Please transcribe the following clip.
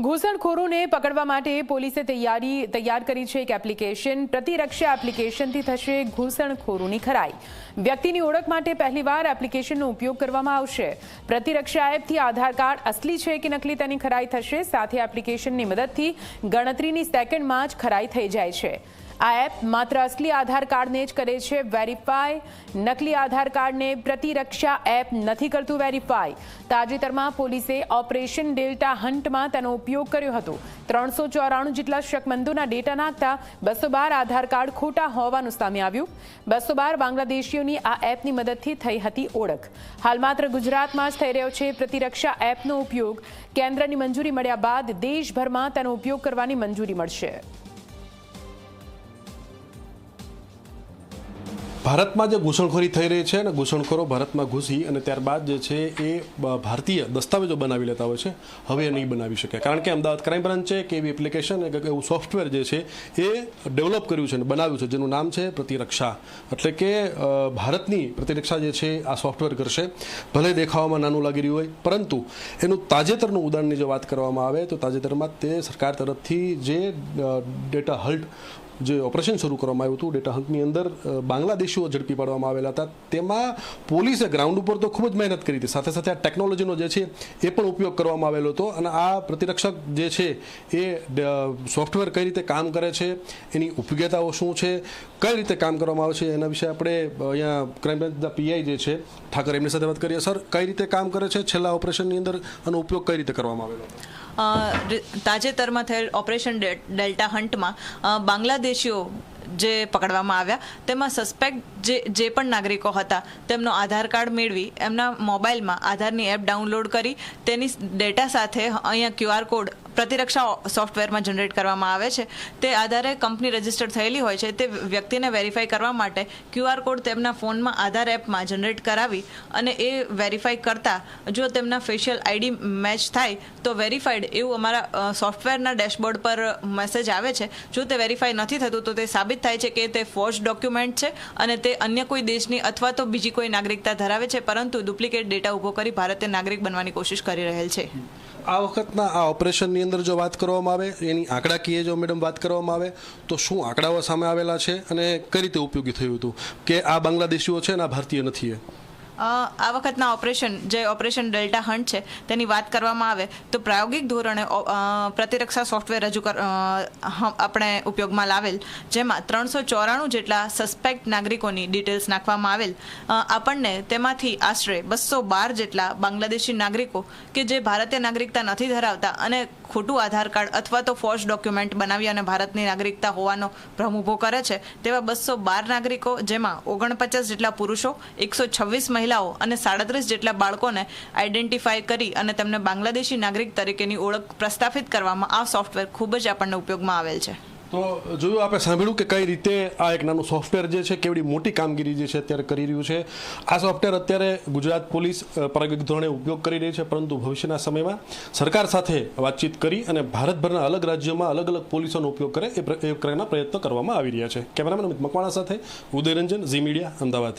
ઘૂસણખોરોને પકડવા માટે પોલીસે તૈયાર કરી છે એક એપ્લિકેશન। પ્રતિરક્ષા એપ્લિકેશનથી થશે ઘૂસણખોરોની ખરાઈ। વ્યક્તિની ઓળખ માટે પહેલીવાર એપ્લિકેશનનો ઉપયોગ કરવામાં આવશે। પ્રતિરક્ષા એપથી આધાર કાર્ડ અસલી છે કે નકલી તેની ખરાઈ થશે। સાથે એપ્લિકેશનની મદદથી ગણતરીની સેકન્ડમાં જ ખરાઈ થઈ જાય છે। આ એપ માત્ર અસલી આધાર કાર્ડને જ કરે છે વેરીફાઈ। નકલી આધાર કાર્ડને પ્રતિરક્ષા એપ નથી કરતું વેરીફાઈ। તાજેતરમાં પોલીસે ઓપરેશન ડેલ્ટા હન્ટમાં તેનો ઉપયોગ કર્યો હતો। 394 જેટલા શકમંદોના ડેટા નાખતા 212 આધાર કાર્ડ ખોટા હોવાનું સામે આવ્યું। 212 બાંગ્લાદેશીઓની આ એપની મદદથી થઈ હતી ઓળખ। હાલ માત્ર ગુજરાતમાં જ થઈ રહ્યો છે પ્રતિરક્ષા એપનો ઉપયોગ। કેન્દ્રની મંજૂરી મળ્યા બાદ દેશભરમાં તેનો ઉપયોગ કરવાની મંજૂરી મળશે। ભારતમાં જે ઘૂસણખોરી થઈ રહી છે અને ઘૂસણખોરો ભારતમાં ઘૂસી અને ત્યારબાદ જે છે એ ભારતીય દસ્તાવેજો બનાવી લેતા હોય છે, હવે એ નહીં બનાવી શકે। કારણ કે અમદાવાદ ક્રાઇમ બ્રાન્ચે કે એવી એપ્લિકેશન એવું સોફ્ટવેર જે છે એ ડેવલપ કર્યું છે અને બનાવ્યું છે જેનું નામ છે પ્રતિરક્ષા। એટલે કે ભારતની પ્રતિરક્ષા જે છે આ સોફ્ટવેર કરશે। ભલે દેખાવામાં નાનું લાગી રહ્યું હોય, પરંતુ એનું તાજેતરનું ઉદાહરણની જો વાત કરવામાં આવે તો તાજેતરમાં તે સરકાર તરફથી જે ડેટા હલ્ટ જે ઓપરેશન શરૂ કરવામાં આવ્યું હતું, ડેટા હન્ટની અંદર બાંગ્લાદેશીઓ ઝડપી પાડવામાં આવેલા હતા। તેમાં પોલીસે ગ્રાઉન્ડ ઉપર તો ખૂબ જ મહેનત કરી હતી, સાથે સાથે આ ટેકનોલોજીનો જે છે એ પણ ઉપયોગ કરવામાં આવેલો હતો। અને આ પ્રતિરક્ષક જે છે એ સોફ્ટવેર કઈ રીતે કામ કરે છે, એની ઉપયોગિતાઓ શું છે, કઈ રીતે કામ કરવામાં આવે છે, એના વિશે આપણે અહીંયા ક્રાઇમ બ્રાન્ચના પીઆઈ જે છે ઠાકર, એમની સાથે વાત કરીએ। સર, કઈ રીતે કામ કરે છે, છેલ્લા ઓપરેશનની અંદર આનો ઉપયોગ કઈ રીતે કરવામાં આવેલો? તાજેતરમાં થયેલ ઓપરેશન ડેલ્ટા હન્ટમાં બાંગ્લાદેશીઓ જે પકડવામાં આવ્યા તેમાં સસ્પેક્ટ જે પણ નાગરિકો હતા તેમનો આધાર કાર્ડ મેળવી એમના મોબાઈલમાં આધારની એપ ડાઉનલોડ કરી તેની ડેટા સાથે અહીંયા ક્યુઆર કોડ પ્રતિરક્ષા સોફ્ટવેરમાં જનરેટ કરવામાં આવે છે। તે આધારે કંપની રજિસ્ટર થયેલી હોય છે, તે વ્યક્તિને વેરીફાઈ કરવા માટે ક્યુઆર કોડ તેમના ફોનમાં આધાર એપમાં જનરેટ કરાવી અને એ વેરીફાઈ કરતાં જો તેમના ફેશિયલ આઈડી મેચ થાય તો વેરીફાઈડ એવું અમારા સોફ્ટવેરના ડેશબોર્ડ પર મેસેજ આવે છે। જો તે વેરીફાઈ નથી થતું તો તે સાબિત થાય છે કે તે ફોર્જ ડોક્યુમેન્ટ છે અને તે અન્ય કોઈ દેશની અથવા તો બીજી કોઈ નાગરિકતા ધરાવે છે, પરંતુ ડુપ્લિકેટ ડેટા ઊભો કરી ભારતીય નાગરિક બનવાની કોશિશ કરી રહેલ છે। આ વખતના આ ઓપરેશનની અંદર જો વાત કરવામાં આવે, એની આંકડાકીય જો મેડમ વાત કરવામાં આવે તો શું આંકડાઓ સામે આવેલા છે અને કઈ રીતે ઉપયોગી થયું હતું કે આ બાંગ્લાદેશીઓ છે અને આ ભારતીય નથી? આ વખતના ઓપરેશન ડેલ્ટા હન્ટ છે તેની વાત કરવામાં આવે તો પ્રાયોગિક ધોરણે પ્રતિરક્ષા સોફ્ટવેર આપણે ઉપયોગમાં લાવેલ, જેમાં 394 જેટલા સસ્પેક્ટ નાગરિકોની ડિટેલ્સ નાખવામાં આવેલ। આપણને તેમાંથી આશરે 212 જેટલા બાંગ્લાદેશી નાગરિકો કે જે ભારતીય નાગરિકતા નથી ધરાવતા અને ખોટું આધાર કાર્ડ અથવા તો ફોર્જ ડોક્યુમેન્ટ બનાવી અને ભારતની નાગરિકતા હોવાનો ભ્રમ ઊભો કરે છે તેવા 212 નાગરિકો, જેમાં 49 જેટલા પુરુષો, 126 મહિલાઓ અને 37 જેટલા બાળકોને આઈડેન્ટિફાઈ કરી અને તેમને બાંગ્લાદેશી નાગરિક તરીકેની ઓળખ પ્રસ્થાપિત કરવામાં આ સોફ્ટવેર ખૂબ જ આપણને ઉપયોગમાં આવેલ છે। તો જોયું, આપણે સાંભળ્યું કે કઈ રીતે આ એક નાનું સોફ્ટવેર જે છે કેવડી મોટી કામગીરી જે છે અત્યારે કરી રહ્યું છે। આ સોફ્ટવેર અત્યારે ગુજરાત પોલીસ પ્રાયોગિક ધોરણે ઉપયોગ કરી રહી છે, પરંતુ ભવિષ્યના સમયમાં સરકાર સાથે વાતચીત કરી અને ભારતભરના અલગ રાજ્યોમાં અલગ અલગ પોલીસોનો ઉપયોગ કરે એ પ્રયત્નો કરવામાં આવી રહ્યા છે। કેમેરામેન અમિત મકવાણા સાથે ઉદયરંજન, ઝી મીડિયા, અમદાવાદ।